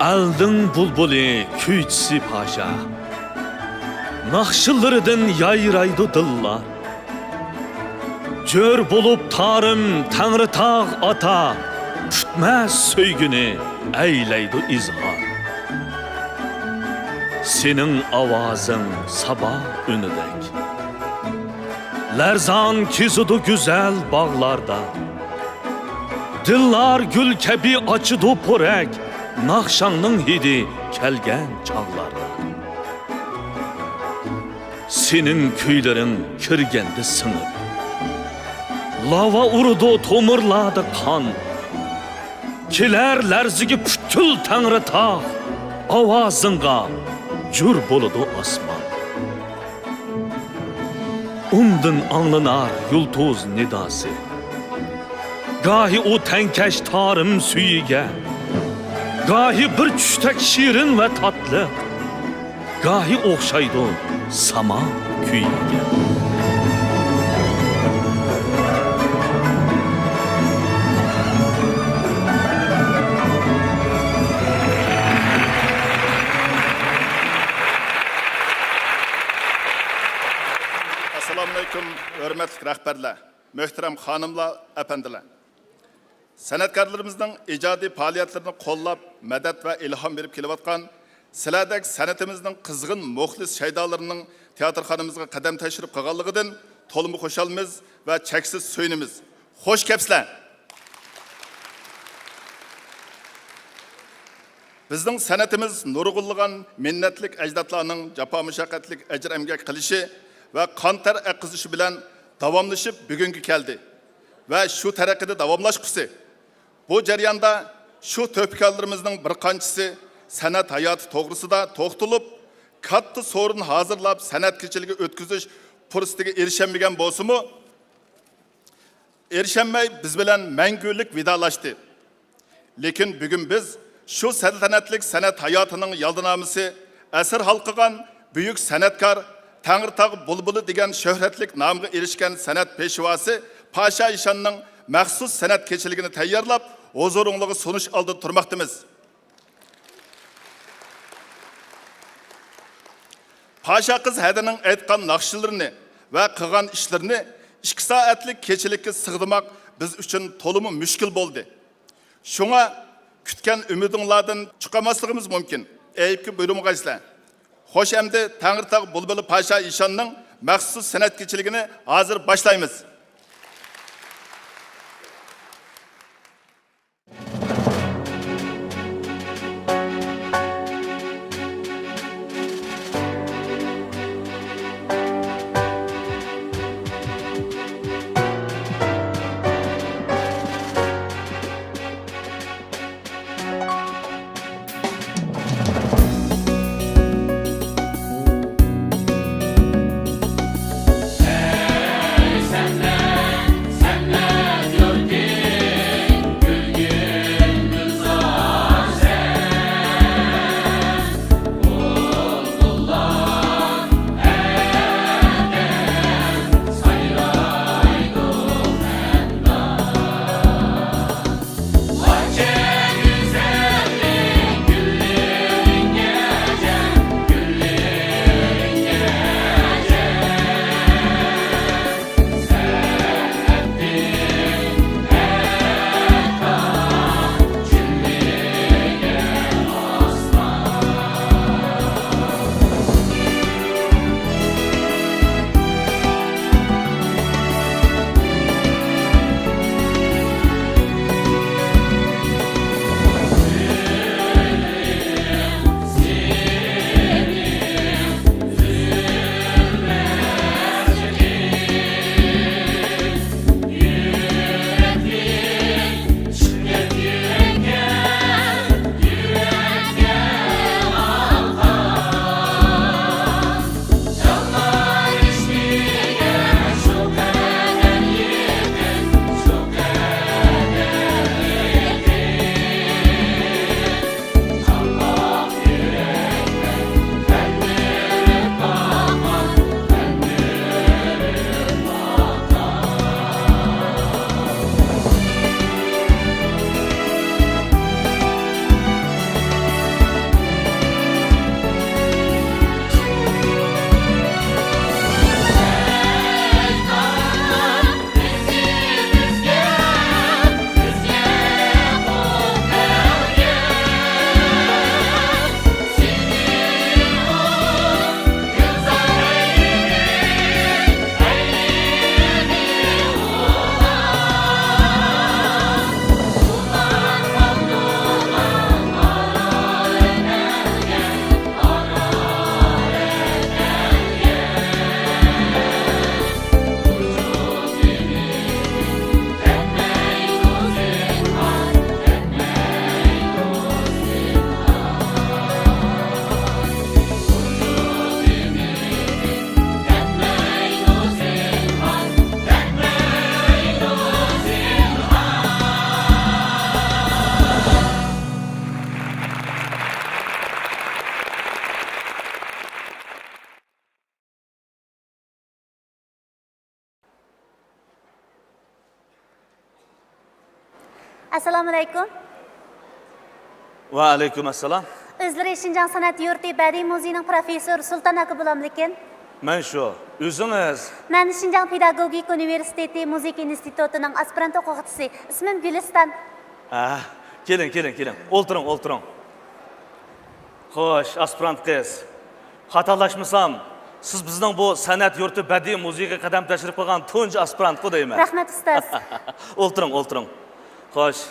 Aldın bulbuli küyçisi paşa, Nakşıllarıdın yayraydı dıllar. Jör bolup tarım Tanrı tağ ata, Kütmez söygünü eyleydi izhar. Senin avazın sabah ünüdek, Lerzan kizudu güzel bağlarda. Dillar gül kebi açıdı porek, Nakşanның hidi kelgen çağlarda. Senin köylerin kirgendi sınıp, Lava urudu tomurladı kan. Kiler lerzigi pütül Tanrı tağ, Avazınga cür boludu asman. Undun anlınar yultuz nidası, Gahi o tenkeş tarım süyüge, Gahi bir çüştek şirin ve tatlı, Gahi okşaydı sama küyüge. Assalamualaikum, hürmetli rahberler, möhtərəm xanımlar, əpəndiler. Sanatkarlarımızın icadi faaliyetlerini kollab, medet ve ilham verip kelivatkan, sizlerdek sanatimizin kızgın, muhlis şeydalarının tiyatrxanamızga qadam teşrif qilganligidan tolimi xoşalmiz ve cheksiz söynimiz. Hoş kepsizlar. Bizning sanatimiz nurg'unlagan minnatlik ajdodlarning jafo mushaqqatlik ajr emgak qilishi ve kan ter akışı bilen davamlaşıp bugünkü geldi. Ve şu terakkide davamlaşkısı. Bu ceryanda şu töpkarlarımızın bir kançısı sanat hayatı doğrusu da toxtulup, kattı sorun hazırlap sanat keçiligi ötküzüş fırsatına erişenmegen bolsumu, erişenmey biz bilen mengülük vidalaştı. Lekin bugün biz şu saltanatlik sanat hayatının yaldınamısı, esir halkıgan büyük sanatkar, Tanrı tağ bulbulu degen şöhretlik namga erişken sanat peşivası Paşa İşan'ның məxsus sanat keçiligini tayyarlap, huzurunluğu sonuç aldı turmaktımız. Paşa kız hədining aytqan naqşılarını ve qılğan işlerini 2 saatlik keçilikke sığdırmak biz üçün tolumu müşkül boldu. Şuna kütken ümidinlardan çıkamasligimiz mümkün. Eyipki buyurumğaysizlar. Hoş emdi Tanrı tağ bulbulu Paşa İşan'ның məxsus sanat keçiligini hazır başlayımız. Senle Assalomu alaykum. Va alaykum assalom. O'zlari Shinjang san'at yurti badiiy muzeyining professori Sulton aka bo'lamlikin. Men shu. O'zingiz? Men Shinjang pedagogik universiteti muzika institutining aspirant o'quvchisi. Ismim Guliston. Keling. O'ltiring. Xo'sh, aspirant qiz. Xatolashmasam, siz bizning bu san'at yurti badiiy muzeyga qadam tashrif qilgan tunji aspirant-ku deyman. Rahmat ustoz. O'ltiring. Xo'sh,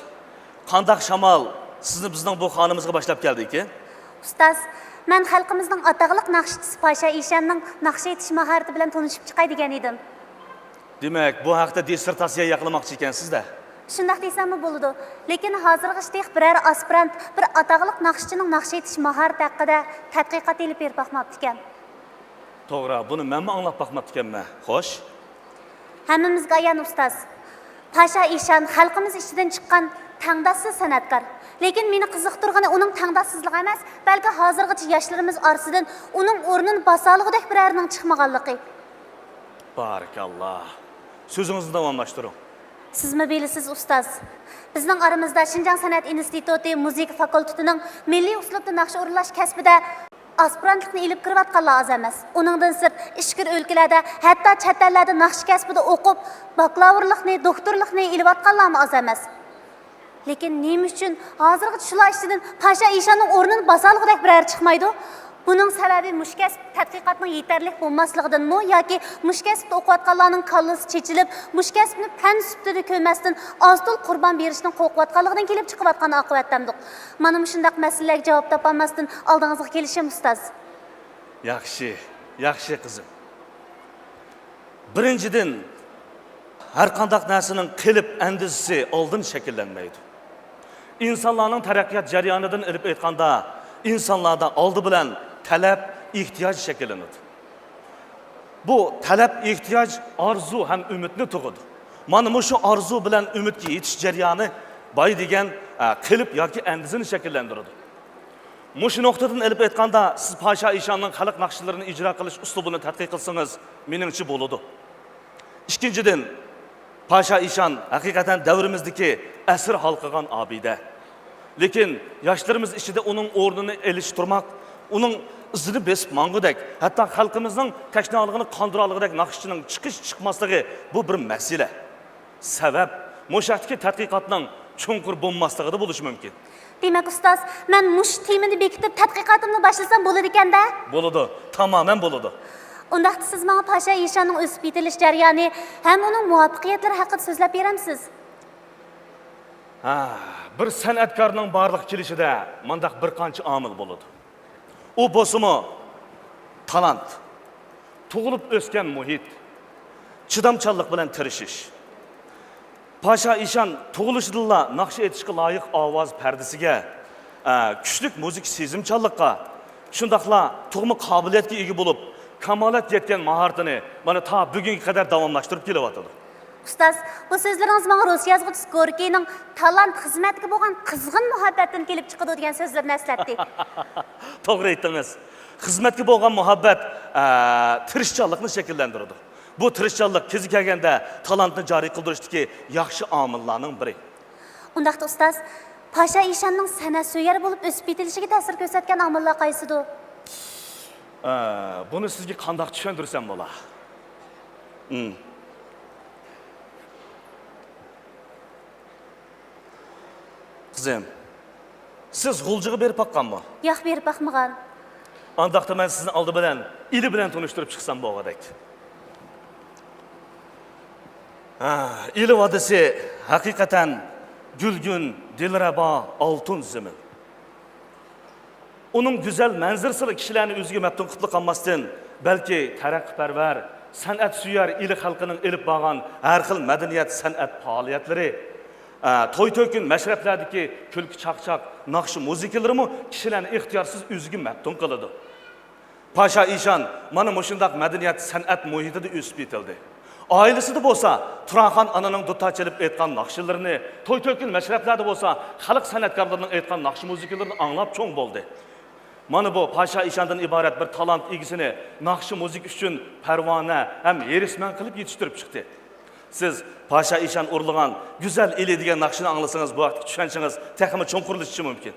qandaq shamol sizni bizning bu xonimizga boshlab keldi-ki? Ustoz, men xalqimizning ataqliq naqshchisi Pasha Ishanning naqsh etish mahorati bilan tanishib chiqay degan edim. Demak, bu haqda dissertatsiya yaqlamoqchi ekansiz-da. Shunday desammi bo'ladi. Lekin hozirg'icha biror aspirant bir ataqliq naqshchining naqsh etish mahorati haqida tadqiqot elib berib boqmabdi ekan. To'g'ri, buni menmi anglab boqmabdi ekanman. Xo'sh. Hammamizga ayon ustoz. Pasha Ishan xalqimiz ichidan chiqqan tangdassiz san'atkor. Lekin meni qiziqtirgani uning tangdassizligi emas, balki hozirgacha yoshlarimiz orasidan uning o'rnini bosalig'idek birorning chiqmaganligi. Barakalloh. So'zingizni davomlashtiring. Sizmi bilasiz ustoz? Bizning aramizda Shinjang san'at instituti muzika fakultetining milliy uslubda naqsh o'rinlash kasbida aspirantlikni ilib kirayotganlar oz emas. Uningdan sirt ishqir o'lkalarda, hatto chet ellarda naqsh kasbida o'qib, bakalavrlikni, doktorlikni ilayotganlar oz emas. Lekin nima uchun hozirgi shular ichidan Pasha Ishanning o'rnini bosalg'idek biror chiqmaydi? Buning sababi mushkasb tadqiqotning yetarli bo'lmasligidanmi yoki mushkasbda o'qiyotganlarning kallasi chechilib, mushkasbni fan sifatida ko'rmasdan oztul qurbon berishning qo'rqayotganligidan kelib chiqayotgan oqibatdandir. Mana shundaq masalalarga javob topolmasdan oldingizga kelishim ustoz. Yaxshi qizim. Birinchidan har qanday narsaning qilib andizisi oldin shakllanmaydi. İnsanlarning taraqqiyot jarayonidan ilib aytganda, insonlarda oldi bilan talab, ehtiyoj shakllanadi. Bu talab, ehtiyoj, orzu ham umidni tug'adi. Mana shu orzu bilan umidga yetish jarayoni boy degan qilib yoki andizini shakllantiradi. Shu nuqtadan ilib aytganda, siz Pasha Ishanning xalq naqshlarini ijro qilish uslubini tadqiq qilsangiz, meningcha bo'ladi. Ikkinchidan, Pasha Ishan haqiqatan davrimizdagi asr hal qilgan abida. Lekin yoshlarimiz ichida uning o'rnini elishtirmoq, uning izini besib mangudek, hatto xalqimizning tashnoligini qondirolg'idek naqshchining chiqmasligi bu bir masala. Sabab mushatki tadqiqotning chunqur bo'lmasligida bo'lishi mumkin. Demak ustoz, men mush temini bekitib tadqiqotimni boshlasam bo'ladi ekanda? Bo'ladi, tamoman bo'ladi. Undaqda siz menga Pasha Ishanning o'sib yetilish jarayoni ham uning muvaffaqiyatlari haqida so'zlab beramsiz? Bir san'atkorning barliq kelishida mendaq bir qancha omil bo'ladi. U bo'lsa-mu talant, tug'ilib o'sgan muhit, chidamchanlik bilan tirishish. Pasha Ishan tug'ilishidilla naqsh etishga loyiq ovoz pardasiga, kuchli muzik sezimchanlikqa, shundaqla tug'ma qobiliyatga ega bo'lib, kamolat yetgan mahoratini mana ta bugunga qadar davomlashtirib kelyapti. Ustoz, bu so'zlaringiz menga rus yozuvchisi Gorkiyning talant xizmatga bo'lgan qizg'in muhabbatdan kelib chiqadi degan so'zlarni eslatdi. To'g'ri aytdingiz. Xizmatga bo'lgan muhabbat tirishchanlikni shakllantiradi. Bu tirishchanlik kezi kelganda talantni joriy qildirishdagi yaxshi omillarning biri. Undaqda ustoz, Pasha Ishanning san'at so'yar bo'lib o'sib yetilishiga ta'sir ko'rsatgan omillar qaysidir? Buni sizga qanday tushuntirsam bo'ladi? Qizim, siz g'uljiga berib baqqanmi? Yo'q, berib baqmagan. Andaqda men sizni oldi bilan ili bilan tanishtirib chiqsam bo'lg'adek. İli vadisi haqiqatan gülgün, dilrabo, oltin zimin. Uning go'zal manzarasi kishilarni o'ziga maftun qilib qolmasdan, balki taraqqiyparvar, san'at suyar ili xalqining ilib borgan har xil madaniyat, san'at faoliyatlari, to'y-to'kin mashrablardagi kulki chaqchaq, naqsh musiqalarimi kishilarni ixtiyorsiz o'ziga maftun qiladi. Pasha Ishan mana shundaq madaniyat, san'at muhitida o'sib yetildi. Ailesida bo'lsa, Turanxon onaning dutochilib aytgan naqshlarni, to'y-to'kin mashrablarda bo'lsa, xalq san'atkorlarining aytgan naqsh musiqalarini anglab cho'ng bo'ldi. Mana bu Pasha Ishandan iborat bir talant egisini naqsh muzik uchun parvona ham yerisman qilib yetishtirib chiqdi. Siz Paşa İşan urulğan güzel ili degan naqshini anglasangiz, bu vaqtda tushanchingiz texmi cho'nqurlashishi mumkin.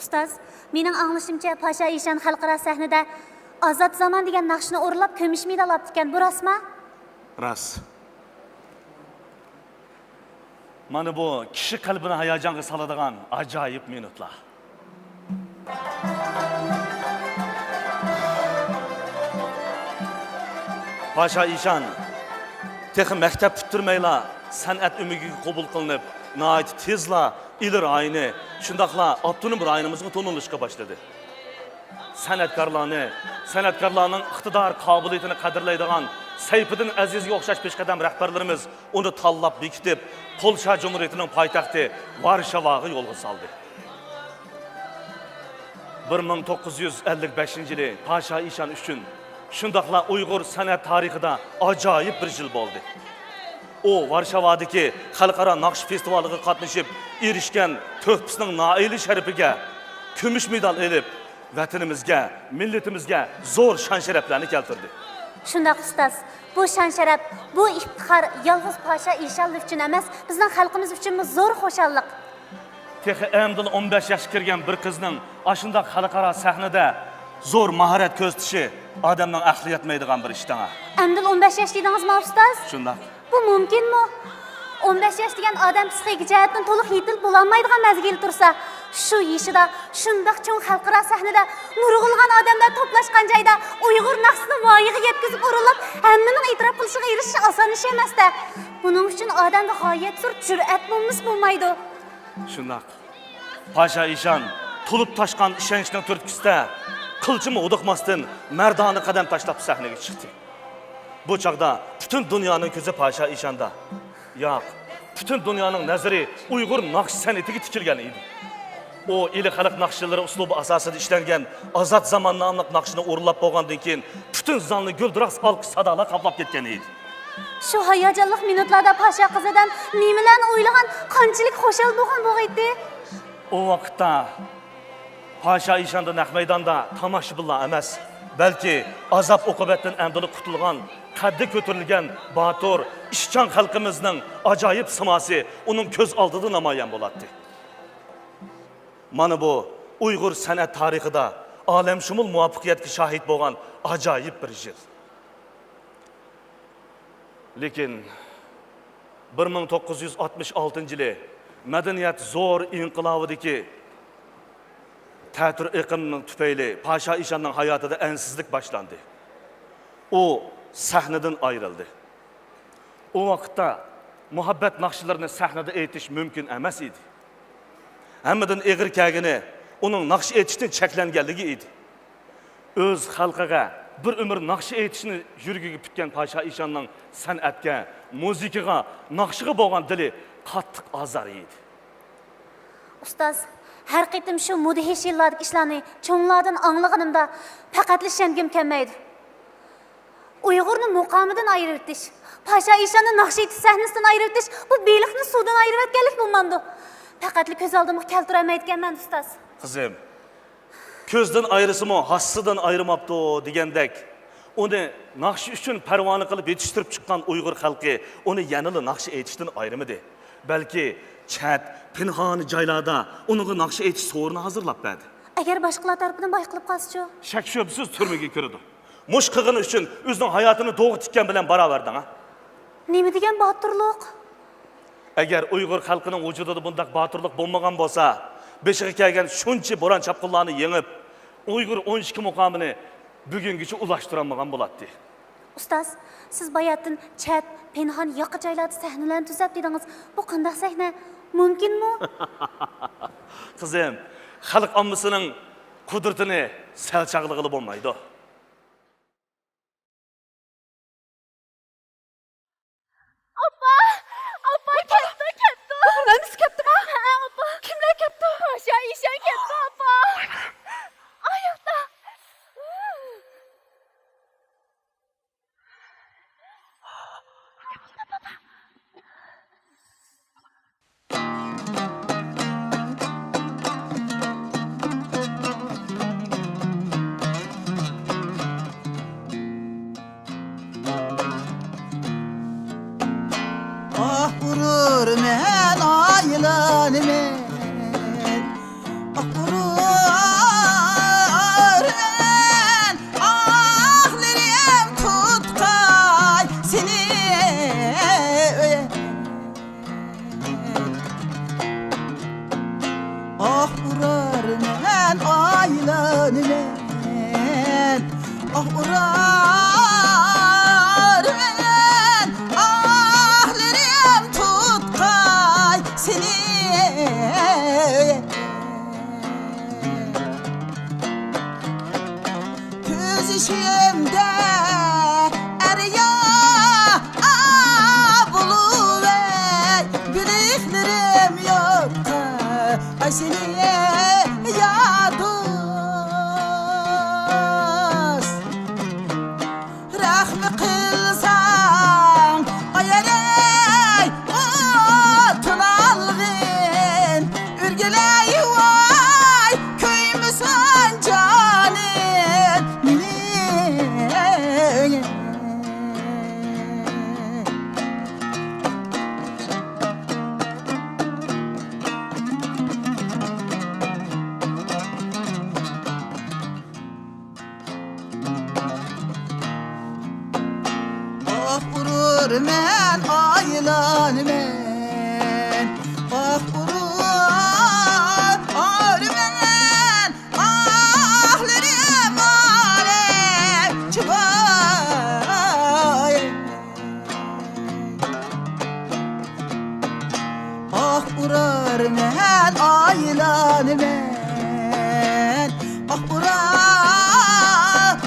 Ustoz, mening anglashimcha Paşa İşan xalqaro sahnada Azad Zaman degan naqshni o'rlab ko'mish medal olibdi ekan, bu rostmi? Rost. Mana bu kishi qalbini hayajonga soladigan ajoyib minutlar. Paşa İşan texi maktab bitirmayla san'at umigiga qabul qilinib, nait tezla ilir ayını, şundaqla Abdunum rayonimizga tonulishga başladı. San'atkorlarning iqtidor qobiliyatini qadrlaydigan Sayfiddin Azizga o'xshash peshqadam rahbarlarimiz uni tanlab bekitib, Polsha Cumhuriyetining poytaxti Varshavaga yo'lga soldi. 1955-yili Pasha Ishan uchun shundaqla Uyg'ur san'at tarixida ajoyib bir yil bo'ldi. O Varshavadagi xalqaro naqsh festivaliga qatnashib, erishgan to'hpisining noili sharifiga kumush medal elib, vatanimizga, millatimizga zo'r shon-sharaflarni keltirdi. Shundaq ustoz, bu shon-sharaf, bu iftixor yolg'iz Pasha Ishan uchun emas, bizning xalqimiz uchun zo'r xo'shallik. Texi emdil 15 yoshga kirgan bir qizning ashundaq xalqaro sahnada zo'r mahorat ko'rsatishi odamning aqli yetmaydigan bir ishdan. Emdil 15 yosh dedingizmi ustoz? Shundaq. Bu mumkinmi? 15 yosh degan odam psixik jihatdan to'liq yetil bo'lolmaydigan mazgil tursa, shu yishida shundaq cho'ng xalqaro sahnada nurg'ulg'an odamlar to'plashgan joyda Uyg'ur naqshini voyaga yetkazib urilib, hammaning e'tirof qilishiga erishish oson ish emas-da. Buning uchun odamda g'oyat zo'r jur'at bo'lmaydi. Shundaq. Pasha Ishan to'lib toshgan ishonchning turtkisida qilchimi udiqmasdan mardona qadam tashlab sahnaga chiqdi. Bu chaqda butun dunyoning ko'zi Pasha Ishan'da. Yo'q, butun dunyoning nazari Uyg'ur naqsh san'atiga tikilgan edi. O ili xalq naqshlari uslubi asosida ishlangan Azad zamon nomli naqshni o'rlab bo'lgandan keyin butun zalni guldiroq olqish sadolar qoplab ketgan edi. Shu hayajonli minutlarda Pasha qizidan nimalarni o'ylagan, qanchalik xo'shal bo'lgan bo'g'aydi. O vaqtda Pasha Ishan'da naq maydonda tomoshabinlar emas, balki azob uqubatdan amdili qutulgan, qaddi ko'tarilgan Batur, ishchan xalqimizning ajoyib simosi uning ko'z oldida namoyon bo'ladi. Mana bu Uyg'ur san'at tarixida olamshumul muvaffaqiyatga shohid bo'lgan ajoyib bir yil. Lekin 1966-yili madaniyat zo'r inqilobidagi ta'tir iqimining tufayli Pasha Ishan'ning hayotida ansizlik boshlandi. O sahnadan ayrıldı. O vaqtda muhabbat naqshlarini sahnada aytish mumkin emas edi. Hammadan eg'ir kagini uning naqsh aytishdan cheklanganligi edi. O'z xalqiga bir umr naqsh aytishni yurgiga putgan Pasha Ishan'ning san'atga, muzikaga, naqshiga bo'lgan dili qattiq azar edi. Ustoz, har qitim shu mudhish yillardagi ishlarni cho'nglardan anglaganimda faqat ishongim kelmaydi. Uyg'urni muqomidan ayirib o'tish, Pasha Ishan'ni naqsh aytish sahnasidan ayirib o'tish, bu beliqni suvdan ayirib o'tganlik bo'lmamdi. Faqat ko'z oldimga keltirolmayotganman ustoz. Qizim, ko'zdan ayrisimi, hassidan ayirmabdi degandek, uni naqsh uchun parvona qilib yetishtirib chiqqan Uyg'ur xalqi uni yanada naqsh aytishdan ayrimadi. Balki chat, pinhon joylarda uniga naqsh aytish so'rini hozirlab berdi. Agar boshqalar tarafidan boyqilib qolsa-chi? Shak shubsiz turmaga kirdi. Mush qilgani uchun o'zining hayotini to'g'ri tikkan bilan barobardan, ha? Nima degan botirlik? Agar Uyg'ur xalqining vujudida bunday botirlik bo'lmagan bo'lsa, beshiga kelgan shuncha bo'ron chapqinlarni yengib, Uyg'ur 12 muqomini bugungacha ulashtira olmagan bo'ladi. Ustoz, siz bayatdan chat, pinhon yoqi joylarda sahnalarni tuzab dedingiz. Bu qanday sahna? Mumkinmi? Qizim, xalq ommasining qudratini sal chaqlig'ili bo'lmaydi. Namiz ketdi mi? Apa. Kimler ketdi? Pasha Ishan ketdi, apa. Ayakta. men aylan men ah urar men ahlerim alem çıbay ah urar men aylan men ah urar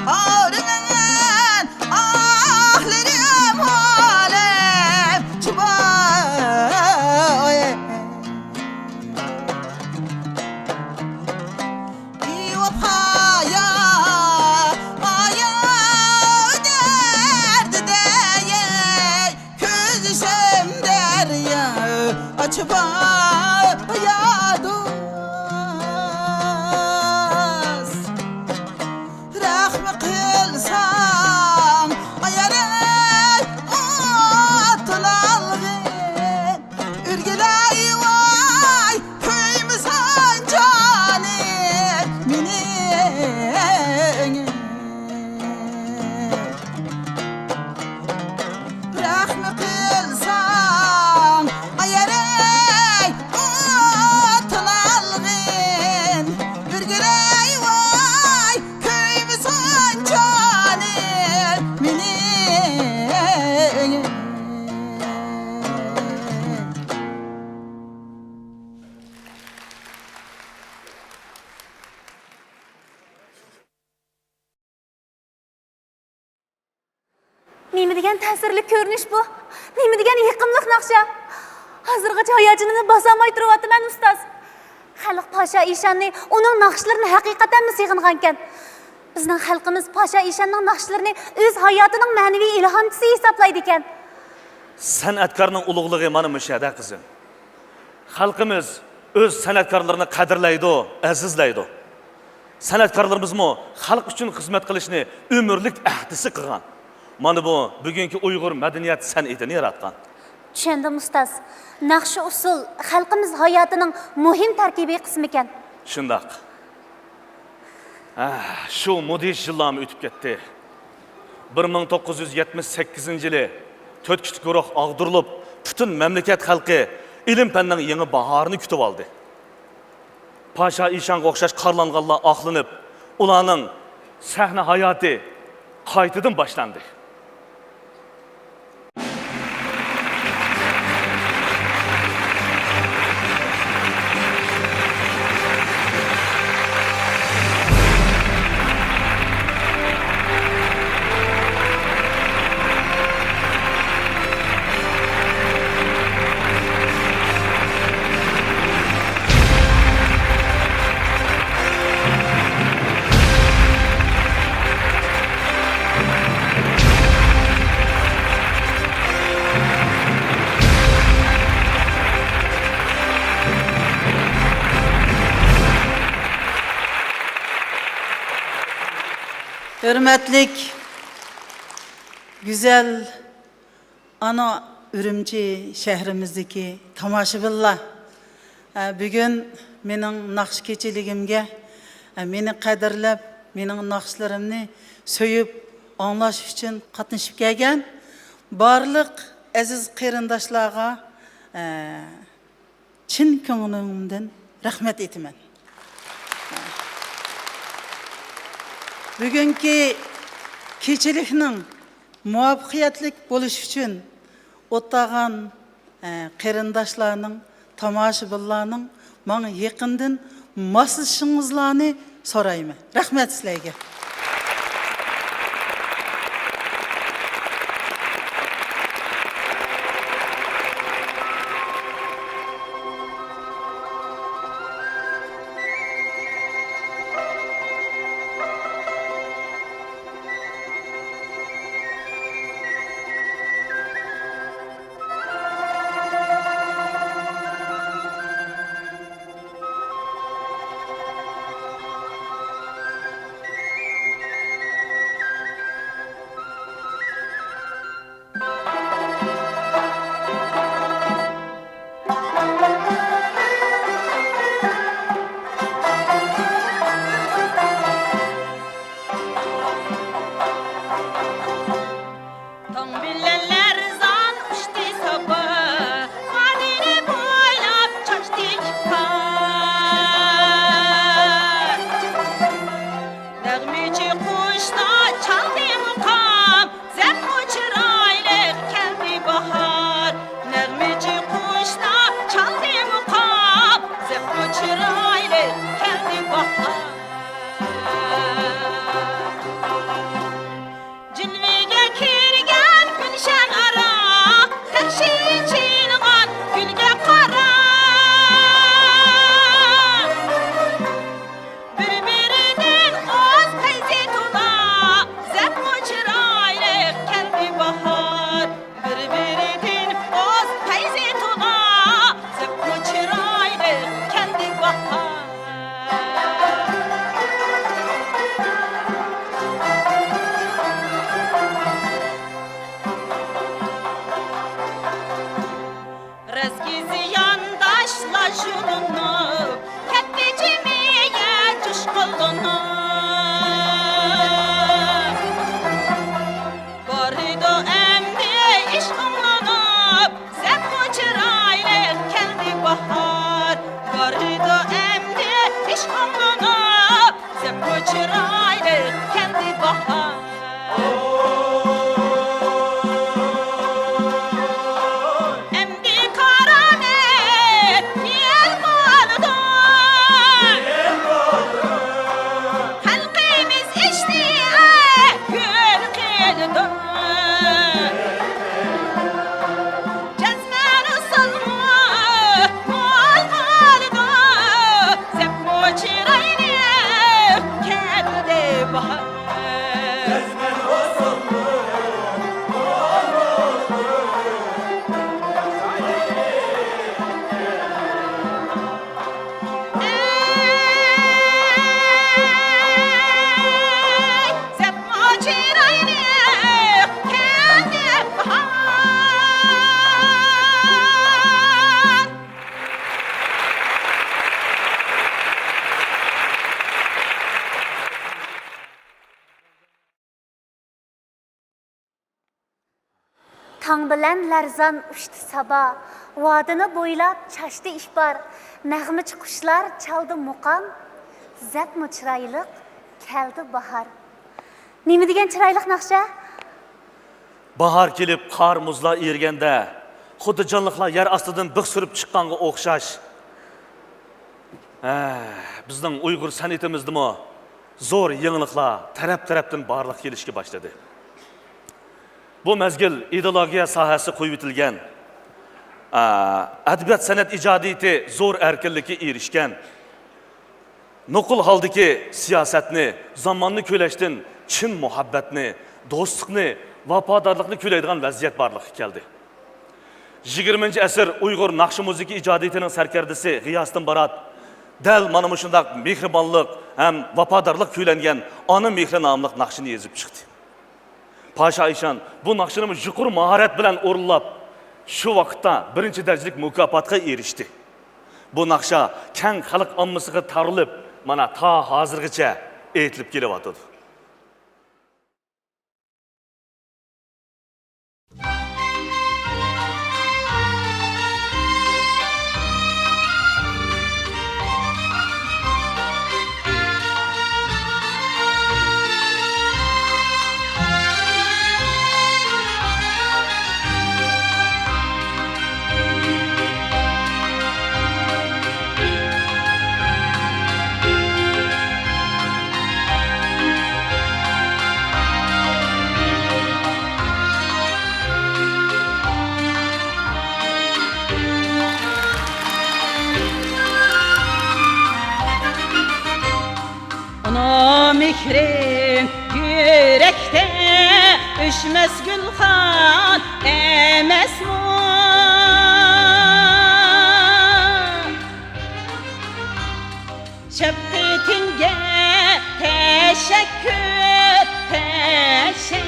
men ahlerim alem çıbay İvapaya aya derdi diye közüşem derya açıbaya dost rahmi kılsam ayarey atılalgın ürgüley vay köymüsan canim minin rahmi kılsam ayarey atılalgın ürgüley vay köymüsan canim minin Nima degan ta'sirli ko'rinish bu? Nima degan yiqimliq naqsha? Hozirgacha hayajonimni bosolmay turyapman ustoz. Xalq Pasha Ishanni uning naqshlarini haqiqatanmi sig'ingan ekan. Bizning xalqimiz Pasha Ishanning naqshlarini o'z hayotining ma'naviy ilhomchisi hisoblaydi ekan. San'atkorning ulug'ligi mana bu yerda qizim. Xalqimiz o'z san'atkorlarini qadrlaydi, azizlaydi. San'atkorlarimizmi xalq uchun xizmat qilishni umrlik ahdisi qilgan. Mana bu bugungi Uyg'ur madaniyat san'atini yaratgan. Tushundim ustoz. Naqshi usul xalqimiz hayotining muhim tarkibiy qismi ekan. Shundoq. Shu mudish yillarni o'tib ketdi. 1978-yili 4 kichik guruh ag'dirilib, butun mamlakat xalqi ilm fanning yangi bahorini kutib oldi. Pasha Ishanga o'xshash qarlanganlar oqlanib, ularning sahna hayoti qaytadan boshlandi. Hürmetlik, güzel ana Ürümçi şehrimizdeki tamaşıbıllar. Bugün benim nakş keçiligimge, beni kadirlep, benim nakşlarımni söyüp, anlaş için katışıp gelgen, barlık aziz kıyırındaşlarga çin köngülümden rahmet etimen. Bugünkü keçilikning muvaffaqiyatlik bo'lish uchun o'tag'an qarindoshlarning, tomoshabinlarning menga yaqindan moslashingizlarni so'rayman. Rahmat sizlarga. kirgan gülşen ara Takşin çilgan gülge qara Bir-birinden oz teyze tula Zep muçiraylı keldi bahar Bir-birinden oz teyze tula Zep muçiraylı keldi bahar Rezgizi yandaşla jurunub Ketdi cimiye coşqulunub Borido emdi işqimlanıb Zep muçiraylı keldi bahar Borido emdi işqimlanıb Zep muçiraylı keldi bahar Emdi karamet yel baldan Halqimiz iştiye gül qildan Cezmen ısılma mal maldan Zep muçirayni keldi bahar Zep muçirayni keldi bahar Tang bilan larzon uçtu saba, vodini bo'ylab chashdi ishbar, nag'machi qushlar chaldi muqam, zapmu chiroyliq keldi bahar. Nima degan chiroyliq naqsha? Bahar kelib qar muzlar erganda, xuddi jonliqlar yer ostidan biq surib chiqqanga o'xshash. Bizning Uyg'ur san'atimizdimi zo'r yangiliklar taraf-tarafdan barliq kelishga boshladi. Bu mezgil ideologiya sohasi qo'yib etilgan, adabiyot san'at ijodiyati zo'r erkinlikka erishgan, nuqul holdagi siyosatni, zamonni ko'lashdan chin muhabbatni, do'stlikni, vafodorlikni ko'laydigan vaziyat barliqqa keldi. 20-asr Uyg'ur naqshi musiqa ijodiyatining sarkardasi G'iyosdin Barat dal mana shunday mehribonlik ham vafodorlik ko'langan ona mehri nomli naqshini yozib chiqdi. Paşa Ayşan bu naqshini yuqori mahorat bilan o'rinlab, shu vaqtda birinchi darajalik mukofotga erishdi. Bu naqsha keng xalq ommasiga tarilib, mana ta hozirgacha aytilib kelyapti. Mihrin yürekte üşmez gülhan emes mu? Şefkatinge teşekkür, teşekkür.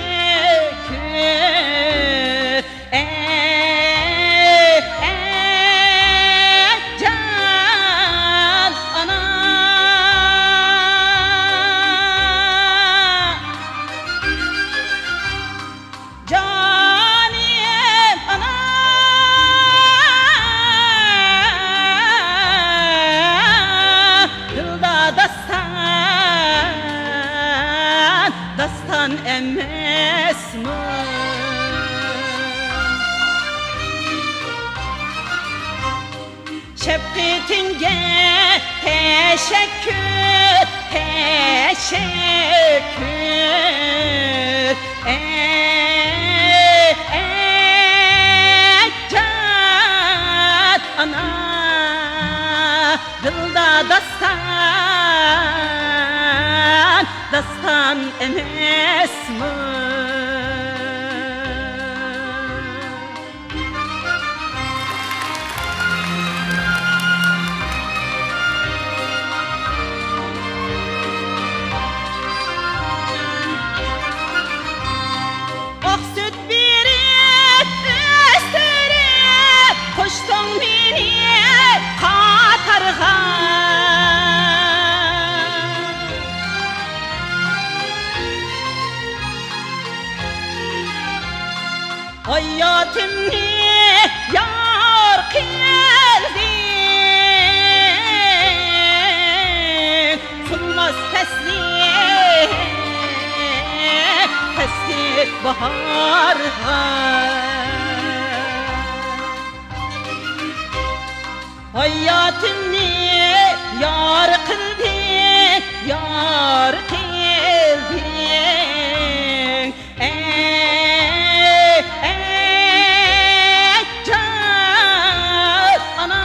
Can ana. Canim ana. Dilda dastan, dastan emes mi? Şefkatinge teşekkür, teşekkür. Eccat ana dilda dastan emesmi? Ak süt birip östürüp koştun beni katarga. Hayatımni yar kıldın, sunmaz teslim, teslim baharga. Hayatımni yar kıldın, yar kıldın. Eccat ana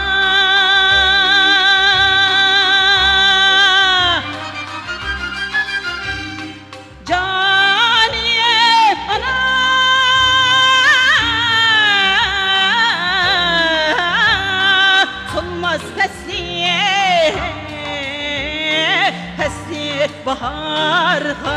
Caniye ana Solmaz fesliye Fesliye baharga.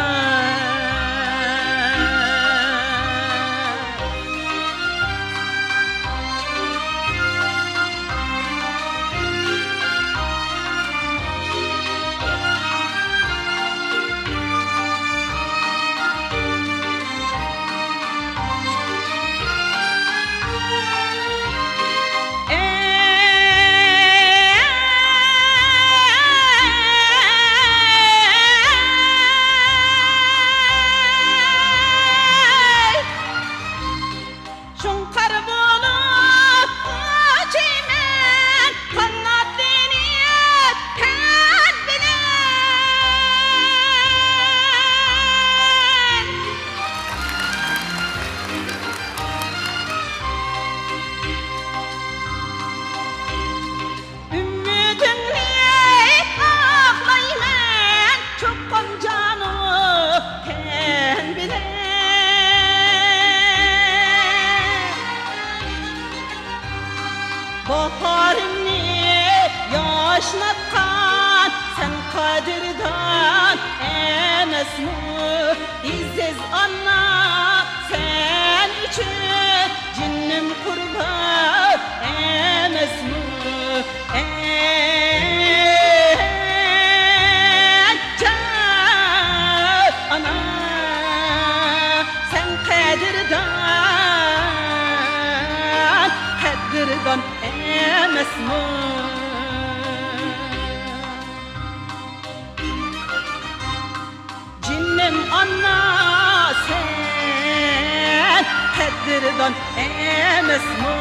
Şunkar bulup uçayım kanatını kendine. Ümidimle ağlayman çokkam canı kendine. Baharımni yaşnatkan sen kadirdan emesmi? İzziz anna sen için cinnim kurban emesmi? Eccat ana sen kadirdan emesmi? Cinnim anna sen kadirdan emesmi?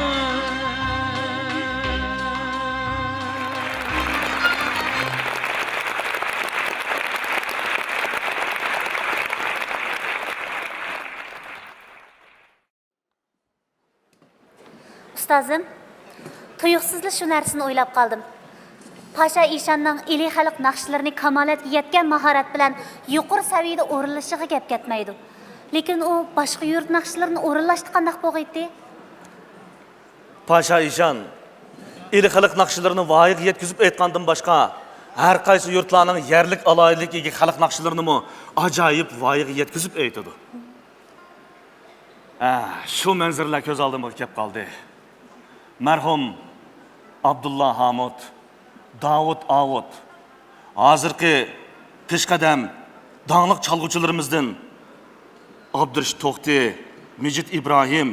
Ustozim, tuyuqsizli shu narsani o'ylab qoldim. Pasha Ishanning iliy xalq naqshlarini kamolatga yetgan mahorat bilan yuqori saviyada o'rinlashiga gap ketmaydi. Lekin u boshqa yurt naqshlarini o'rinlashda qanday bo'lg'aydi? Pasha Ishan ili xalq naqshlarini voyaga yetkazib aytgandan boshqa har qaysi yurtlarning yerlik aloyiligiga xalq naqshlarini mo ajoyib voyaga yetkazib aytadi. Shu manzarlar ko'z oldimga kelib qoldi. Marhum Abdullah Hamud, Davud Avud, hozirgi peshqadam dаңlıq çalgıcılarımızdan Abdurish To'xti, Mijit İbrahim,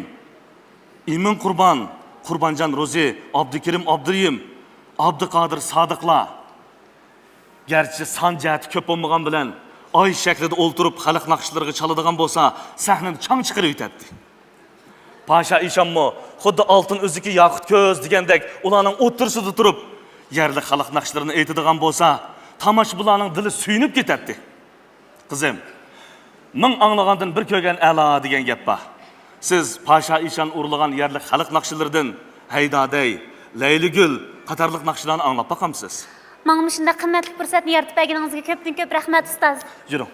İmin Qurban, Qurbanjan Ro'zi, Abdukerim Abduriyim, Abduqodir Sodiqlar. Gerçi san jihati ko'p bo'lmagan bilan oy shaklida o'ltirib xalq naqshlariga chaladigan bo'lsa, sahnani chang chiqarib yetadi. Pasha Ishanmo xuddi oltin o'ziki yoqut ko'z degandek ularning o'tirsida turib, yerli xalq naqshlarini aytadigan bo'lsa, tomoshabinlarning dili suyunib ketadi. Qizim, ming anglagandan bir ko'rgan a'lo degan gap bor. Siz Paşa İşan urlagan yerlik xalq naqşilaridan Haydaday, Leyligül qatarlıq naqşlarni anglab baqamsiz. Manga shunday qimmatli fursatni yaratib berganingizga ko'pdan ko'p rahmat ustoz. Yuring.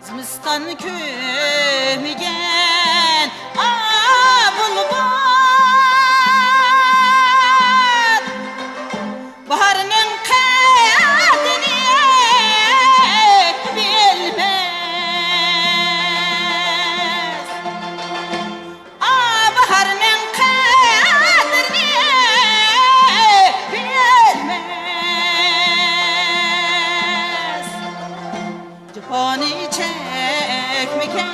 Zimistan kömigen bulvar baharının kadrini bilmez. Baharının kadrini bilmez. Cepani çekmeken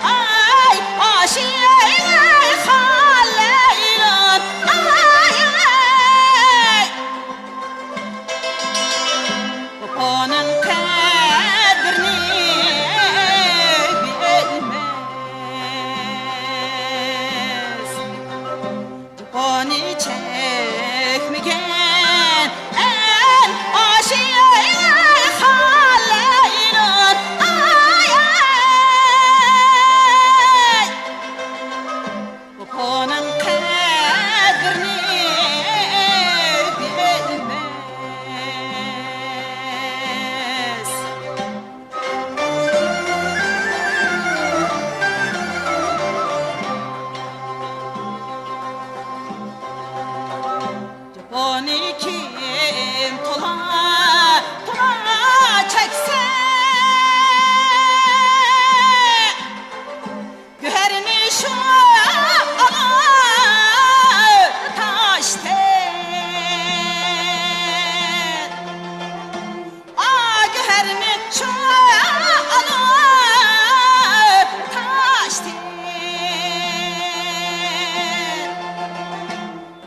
ay aşiğe haleylan ay ay babanın kadrini bilmez. Cepani çekmeken en aşiğe haleylan ay ay babanın kadrini bilmez. Cepani kim tola çekse güherini şu alır taşten. Güherini şu alır taşten.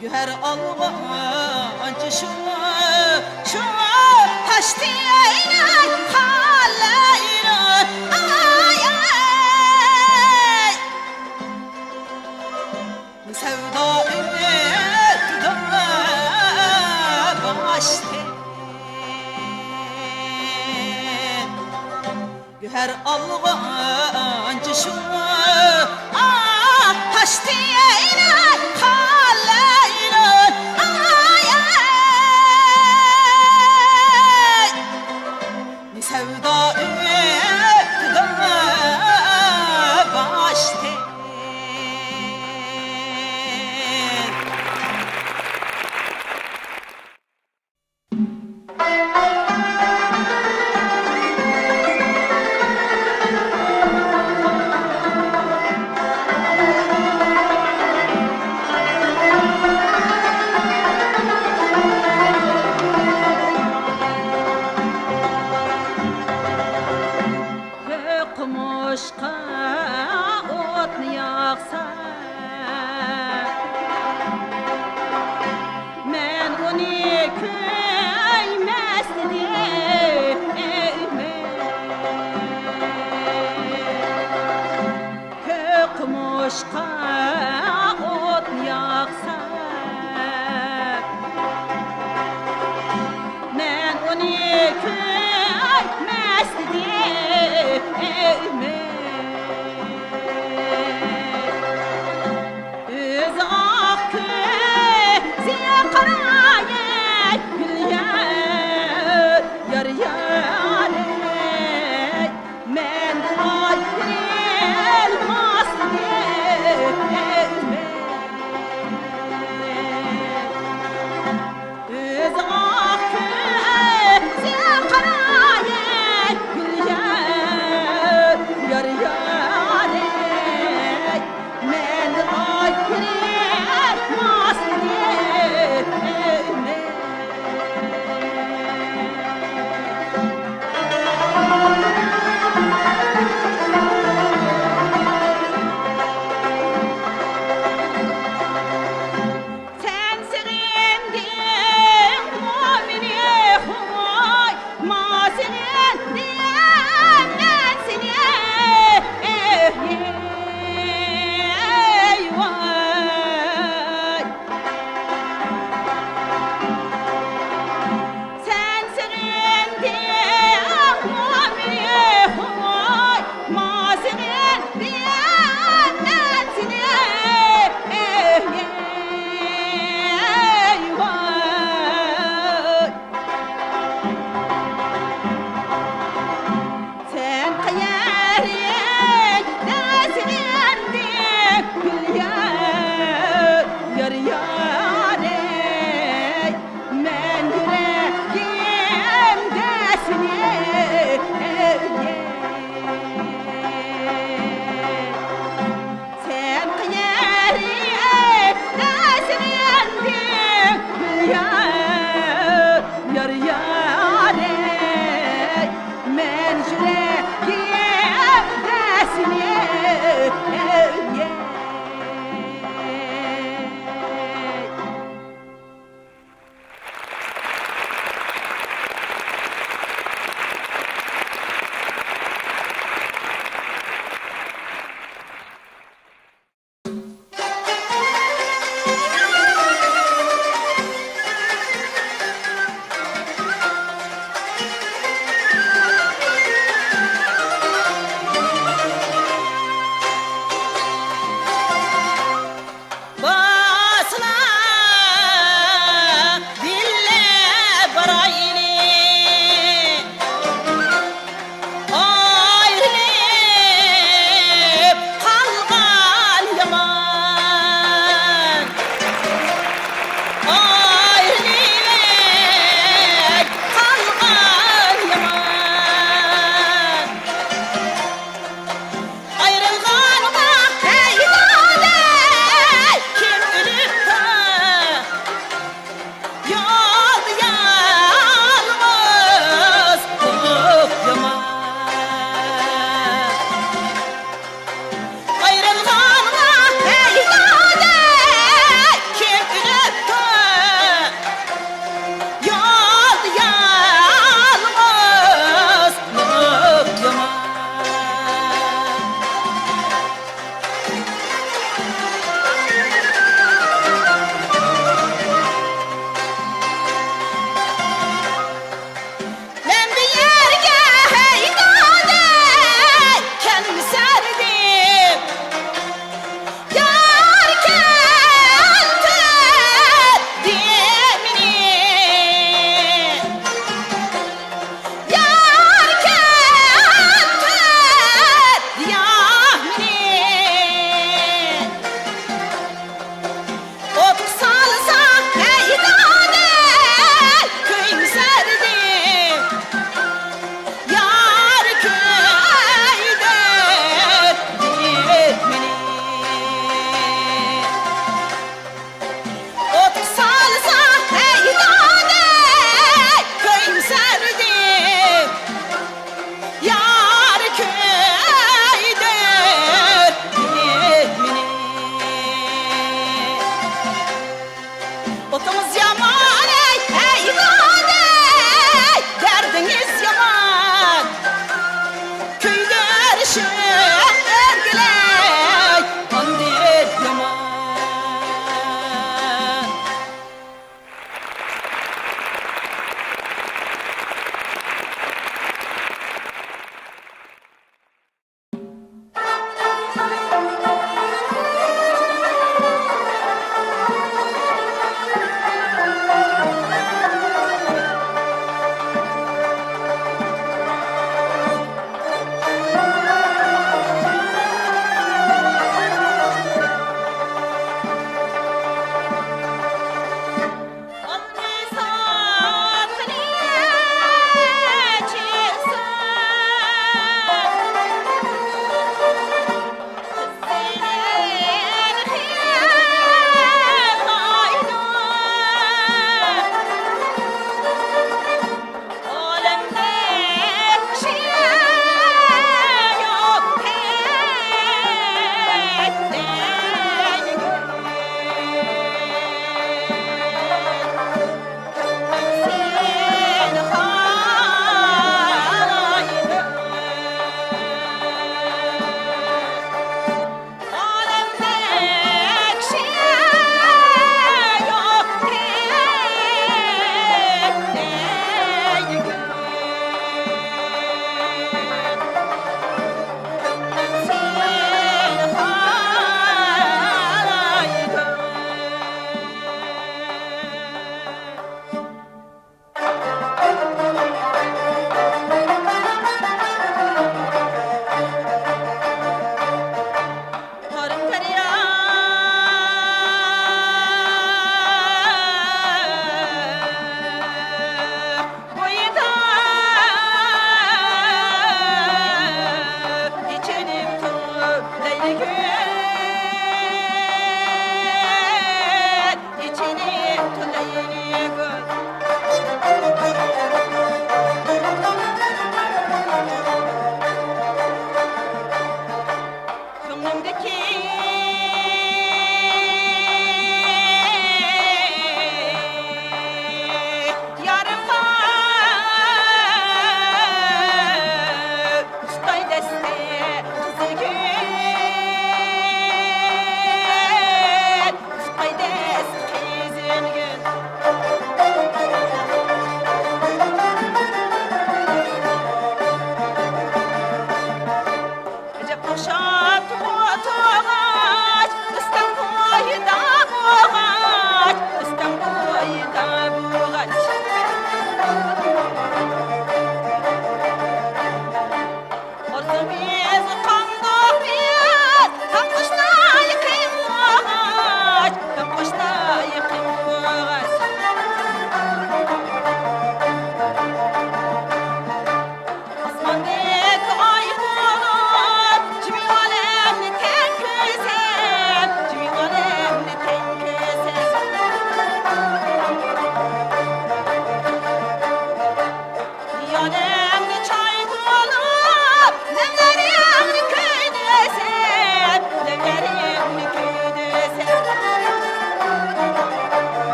Güher alvancı şu taş diyene haleyne ay ay sevda ümmette başten. Güher alvancı şu taş diyene haleyne ay ay sevda ümmette başten.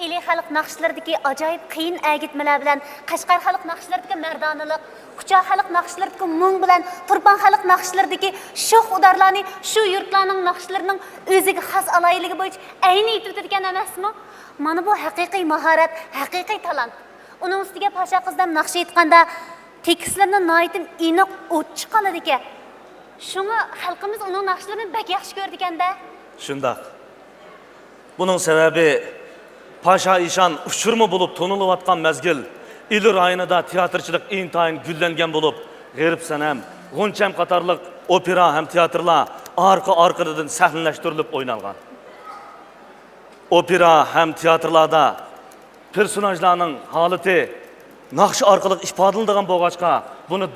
İli xalq naqshlarındakı ajoyib qiyin əgitmələr bilan Qashqar xalq naqshlarındakı mərdanlıq, Qucha xalq naqshlarındakı mung bilan Turpan xalq naqshlarındakı sho'x udarlarni shu yurtlarning naqshlarining o'ziga xos aloyligi bo'yicha ayni aytib o'tadigan emasmi? Mana bu haqiqiy mahorat, haqiqiy talant. Uning ustiga Pasha qizdan naqsh aytganda tekstlarni noyitim aniq o't chiqqan ekan. Shunga xalqimiz uning naqshlarini bak yaxshi ko'rdi ekanda. Shundoq. Buning sababi Paşa İşan uçurma bulup tonulayotgan mezgil, İli rayonida teatrchilik intayin güllengen bulup, G'erib sanam, G'uncham qatorliq opera hem teatrlar arka-arkadan sahnalashtirilib oynalgan. Opera hem teatrlarda personajlarning holati naqsh orqali ifodalanadigan bo'lg'achqa, buni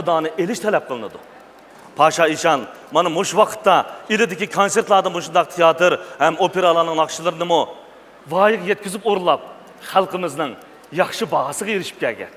dani elish talab qilinadi. Paşa İşan mana mush vaqtda ilidagi konsertlarda mushundaq teatr hem operalarning naqshlarini voyaga yetkazib o'rlab, xalqimizning yaxshi bahosiga erishib kelgan.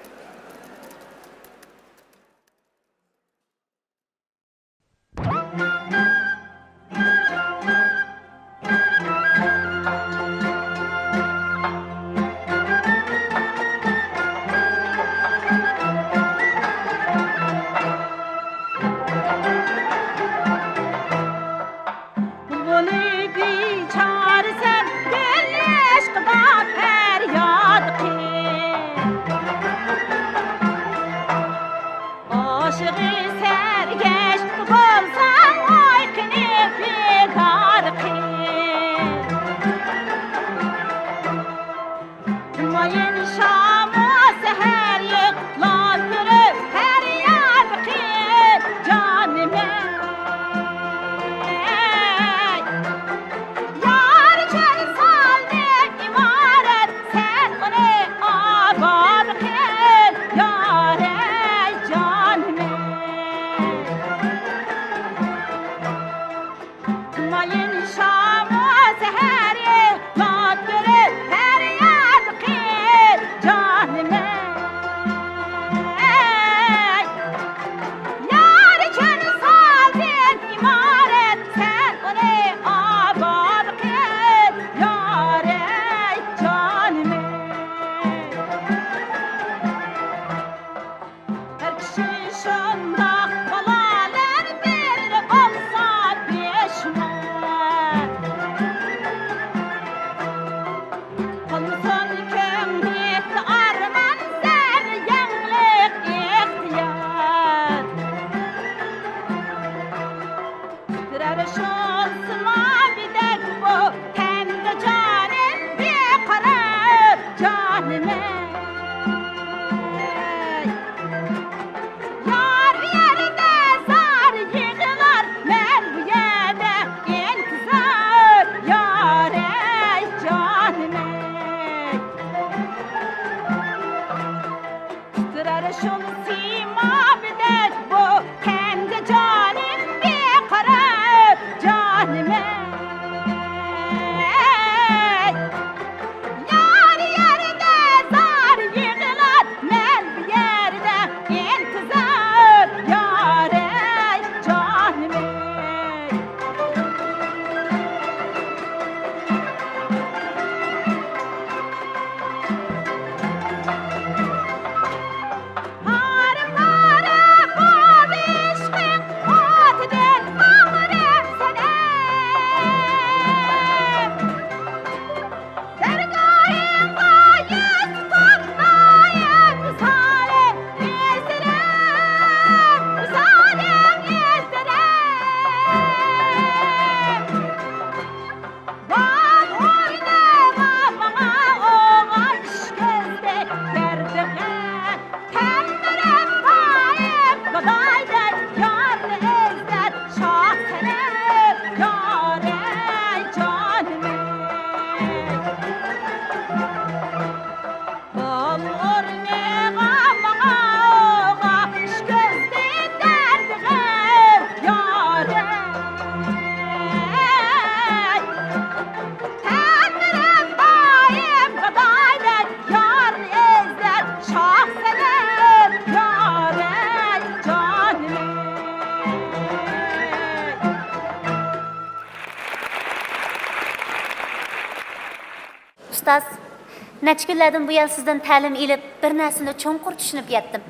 Neçə günlərdən bu yan sizdən təlim elib bir nərsini çoğunqur düşünüb yetdim.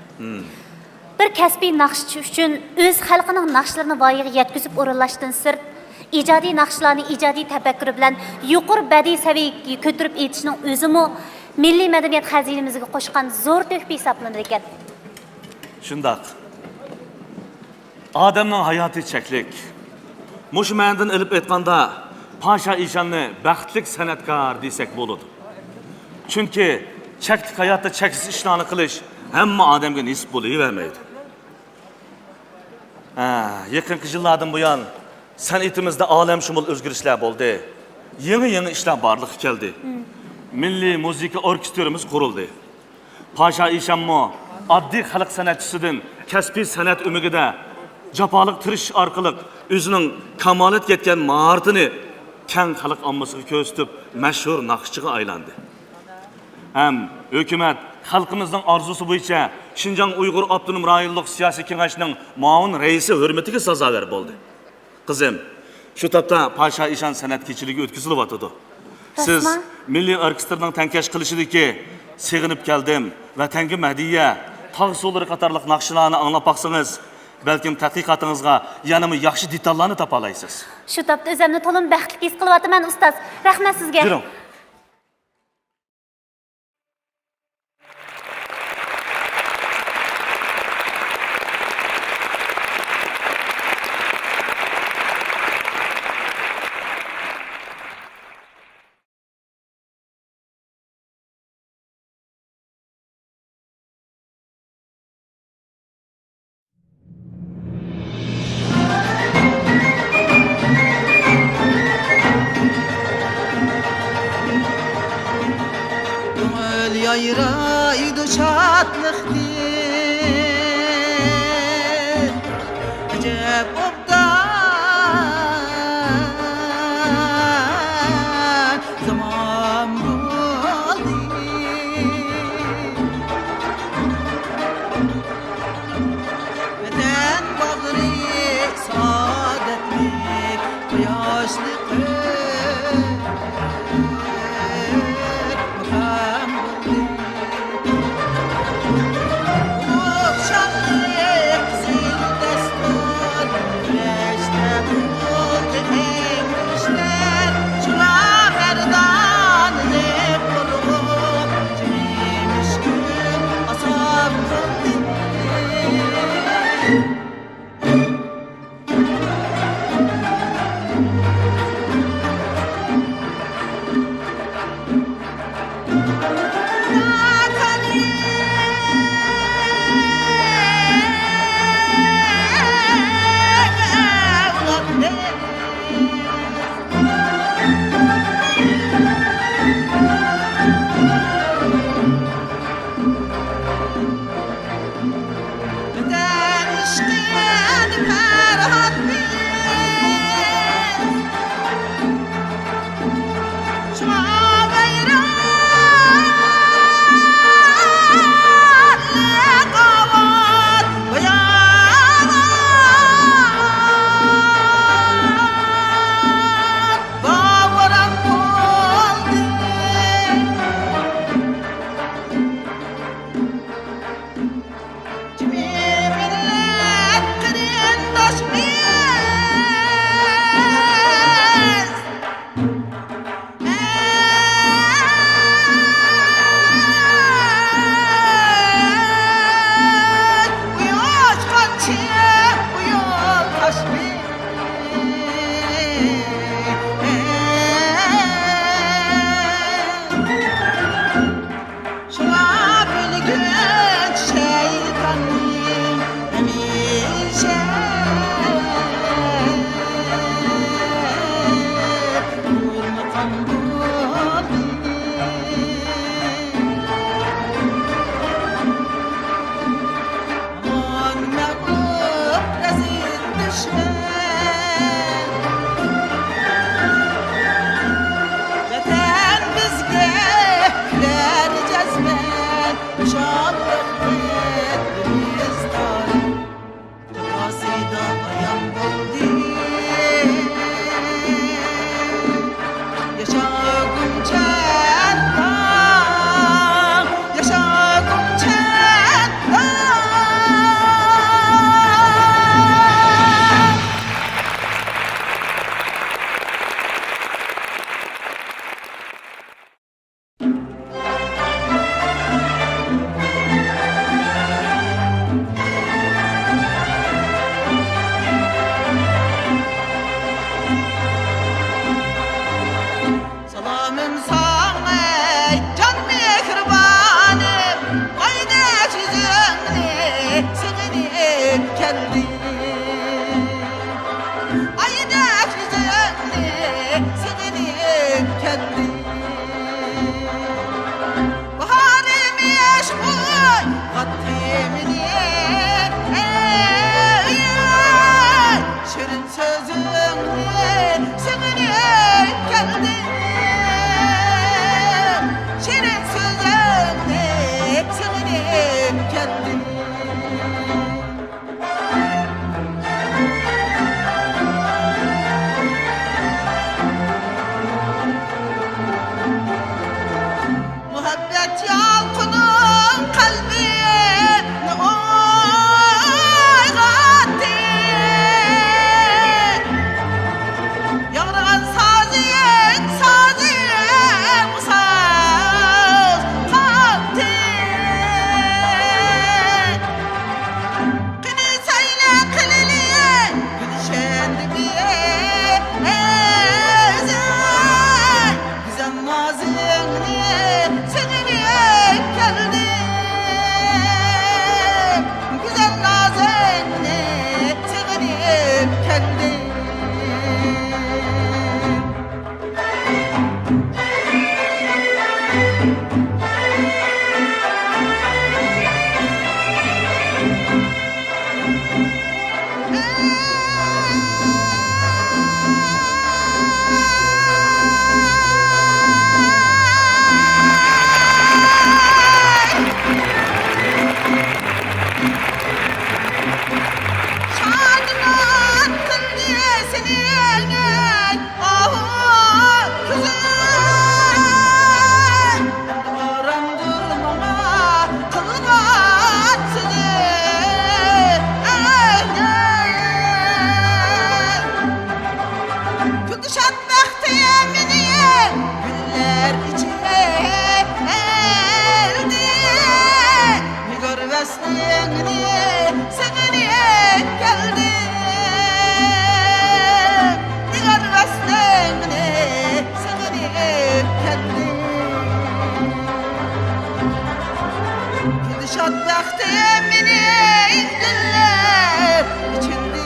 Bir kəsbi naqşçı üçün öz xalqının naqşlarını voyaga yetkizib o'rinlashdan sirt, ijodiy naqshlarni ijodiy tafakkuri bilan yuqori badiiy saviyaga ko'tarib etishning o'zimi milliy madaniyat xazinamizga qo'shgan zo'r to'hfa hisoblanadi ekan. Shundoq. Odamning hayoti cheklik. Mush ma'nodan ilib aytganda Paşa İşan'ı baxtlik sanatkar desek bo'ladi. Chunki cheklik hayotda cheksiz ishlarni qilish hamma odamga nisb bo'lavermaydi. Yaqinqi yillardan buyon san'atimizda olamshumul o'zgarishlar bo'ldi. Yangi ishlar barliqqa keldi. Milliy musiqa orkestrimiz qurildi. Paşa İşanmo oddiy xalq san'atchisidan kasbiy san'at umigida japoliq tirish orqali o'zining kamolat yetgan mahoratini keng xalq ommasiga ko'rsatib mashhur naqshchiga aylandi. Ham hukumat xalqimizning orzusi bo'yicha Şinjan Uyg'ur Abdunum rayonlik siyosiy kengashining muavin raisi hurmatiga sazovor bo'ldi. Qizim, shu topda Paşa İşan san'at kechiligi o'tkazilyotdi. Siz milliy orkestrning tankash qilishidagi sig'inib keldim va tangi mahdiya, tog' so'lari qatorliq naqshlarni anglab baqsangiz, balkim tadqiqotingizga yanama yaxshi detallarni topa olasiz. Shu topda o'zimni to'lim baxtli his qilyapman ustoz. Rahmat sizga. Yuring. Gönül yayraydı şadlıktır Acep obdan zaman buldu Vatan bağrı saadetlik Yaşlık Yalqının kalbini oygattı. Yağrıgan sazın saz kalktı. Kını sayla kılını gülşendi bir güzel nazını seninle geldi. Güzel nazını seninle geldi. Şanına kıldı seninle ah güzel. Arandırmama kılgat seni. Kuduşat vakti yemini güller içine erdi. Gör vesliğini seni geldi. Gör vesliğini seni geldi. Kuduşat vakti yemini güller içinde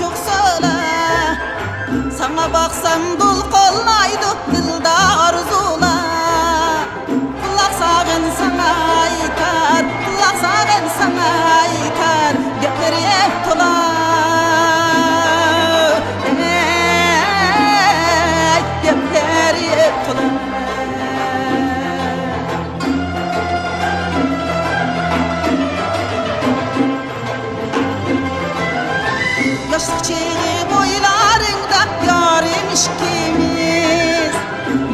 çok söyle. Sana baksam dul kollaydı dilda arzula. Kulak sağın sana yeter, kulak sağın sana yeter. Gepleri hep tola. Gepleri hep tola. Yaşlık çiğni boylarında yarıymış kimiz.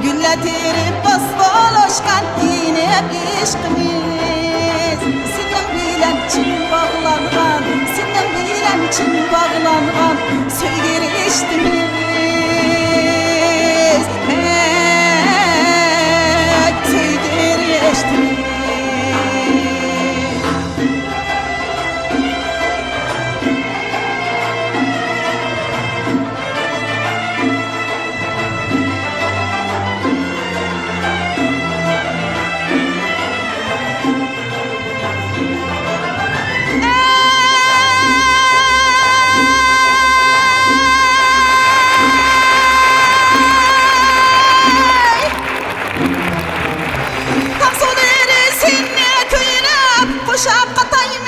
Gülletirip basbalaşkan yine işkimiz. Senin bilen çin bağlangan, senin bilen çin bağlangan söygeri içtimiz. Söygeri içtimiz. Boşap katayım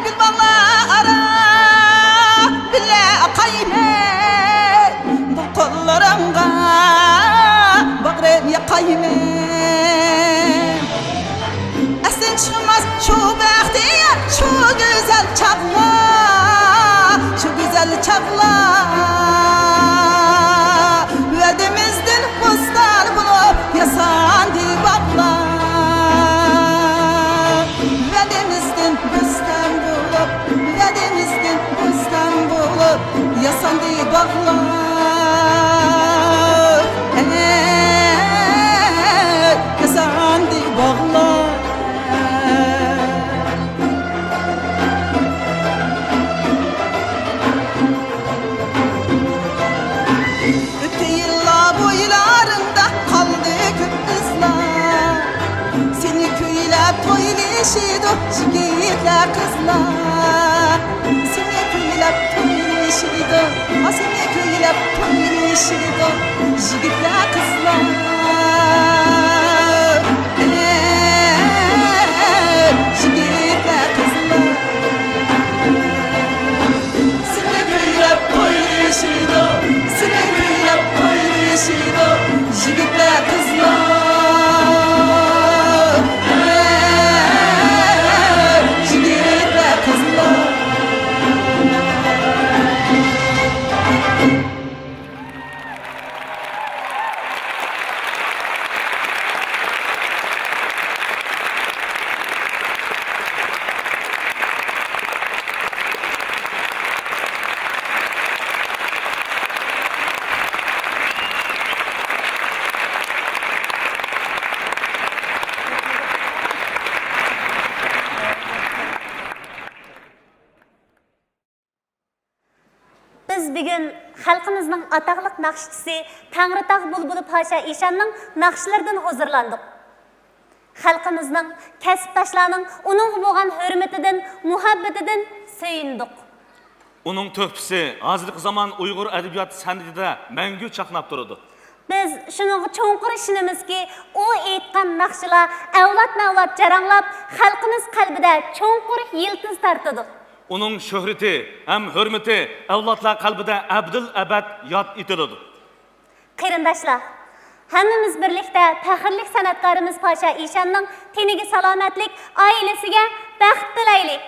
gül bana ara bile akayım bu kollarımga bağrım yakayım. Esin çıkmaz şu bahtiyar şu güzel çağla, şu güzel çağla. Verdimizden bustan bulup yasandı bakla. Vedemizden bustan bulup yasandı bağlar. Yasandı bağlar. to'ylaşıydı yigitlar kızlar. Seni köylep to'ylaşıydı, seni köylep to'ylaşıydı yigitlar kızlar. Yigitlar kızlar. Seni köylep to'ylaşıydı, seni köylep to'ylaşıydı yigitlar kızlar. Biz bugün xalqimizning ataqlıq naqshchisi Tangritog Bulbuli Pasha Eshanning naqshlaridan huzurlandik. Xalqimizning, kasbdoshlarning uningga bo'lgan hurmatidan, muhabbatidan suyundik. Uning töhfisi hozirgi zamon Uyg'ur adabiyot san'atida mangu chaqnab turadi. Biz shuningga cho'nqur ishonamizki, u aytgan naqshlar avlod-avlod jaranglab, xalqimiz qalbida cho'nqur yiltiz tortadi. Uning shuhrati ham hurmati avlodlar qalbida abdul abad yod etiladi. Qarindoshlar, hammamiz birlikda faxrli san'atkorimiz Pasha Eshanning teniga salomatlik, oilasiga baxt tilaylik.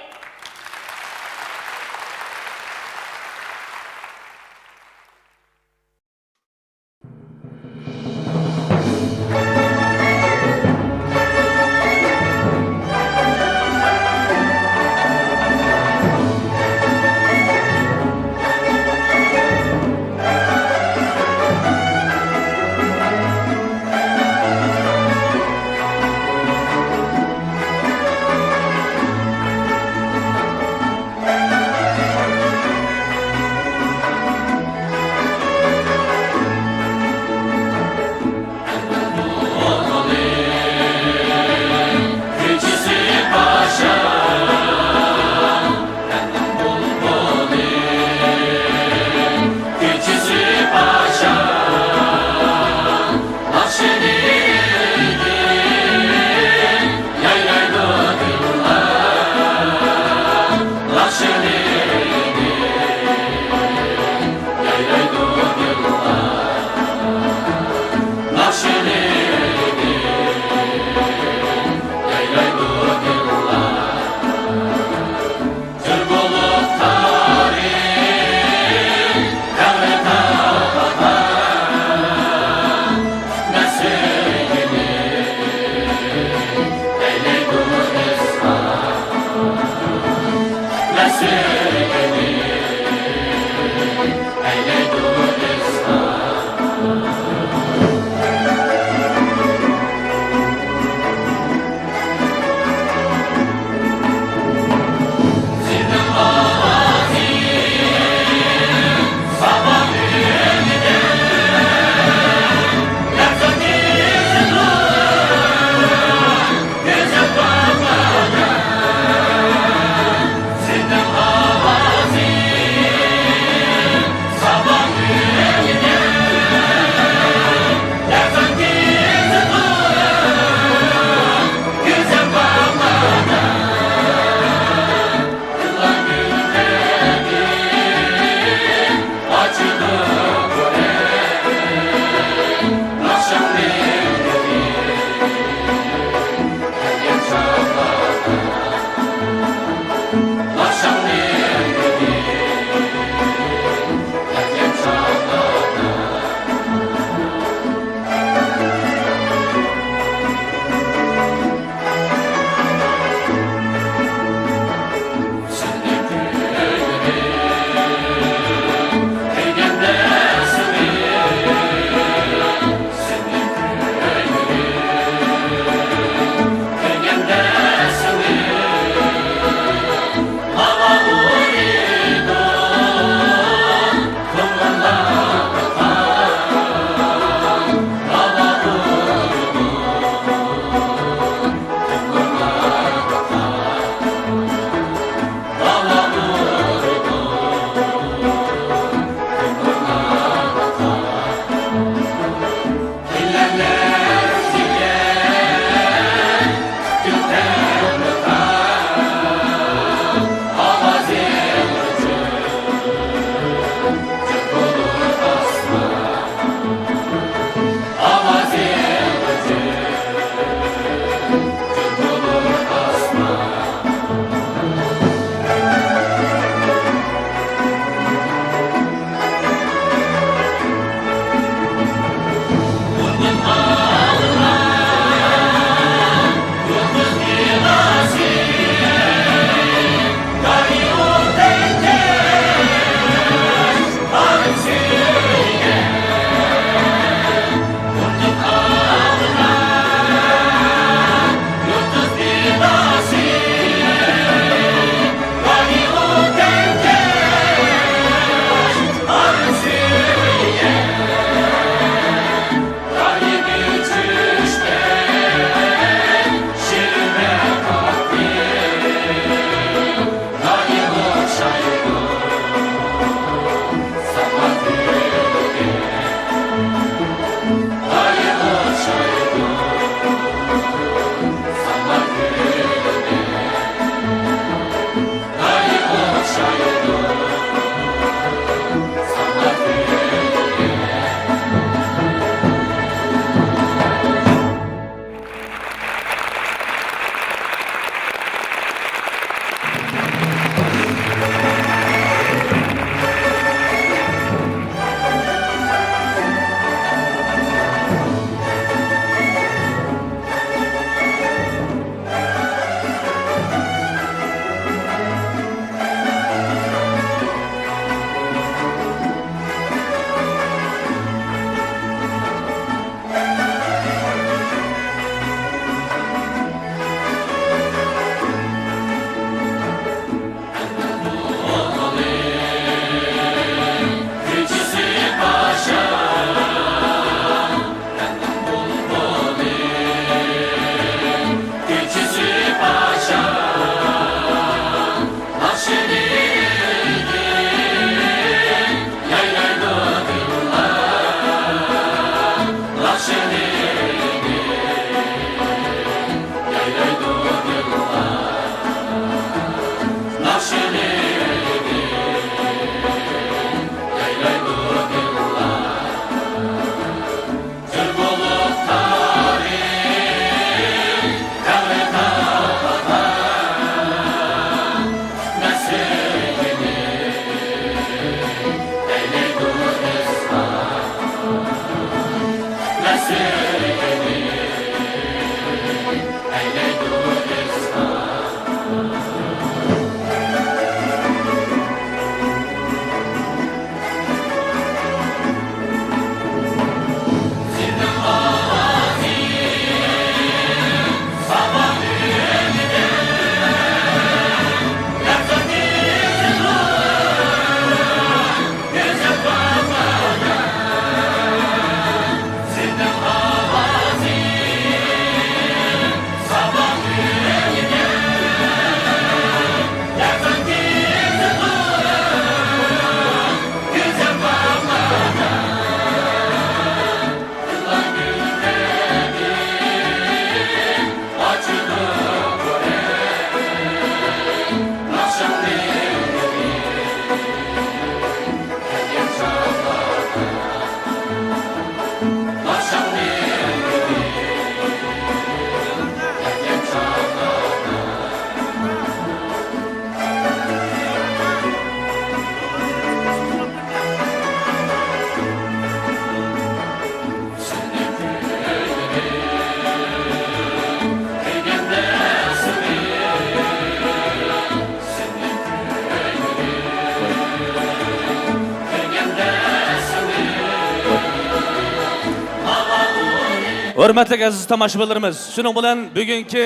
Hürmetli aziz tomoshabinlarimiz, shuning bilan bugungi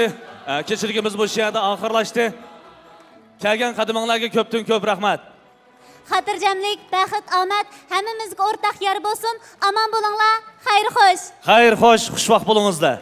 kechirigimiz bu yerda oxirlashdi. Kelgan qadaminglarga ko'pdan ko'p rahmat. Xotirjamlik, baxt, omad hammamizga o'rtaq yor bo'lsin. Omon bo'linglar. Xayr xo'sh. Xayr, xo'sh, xushvaqt bo'lingizlar.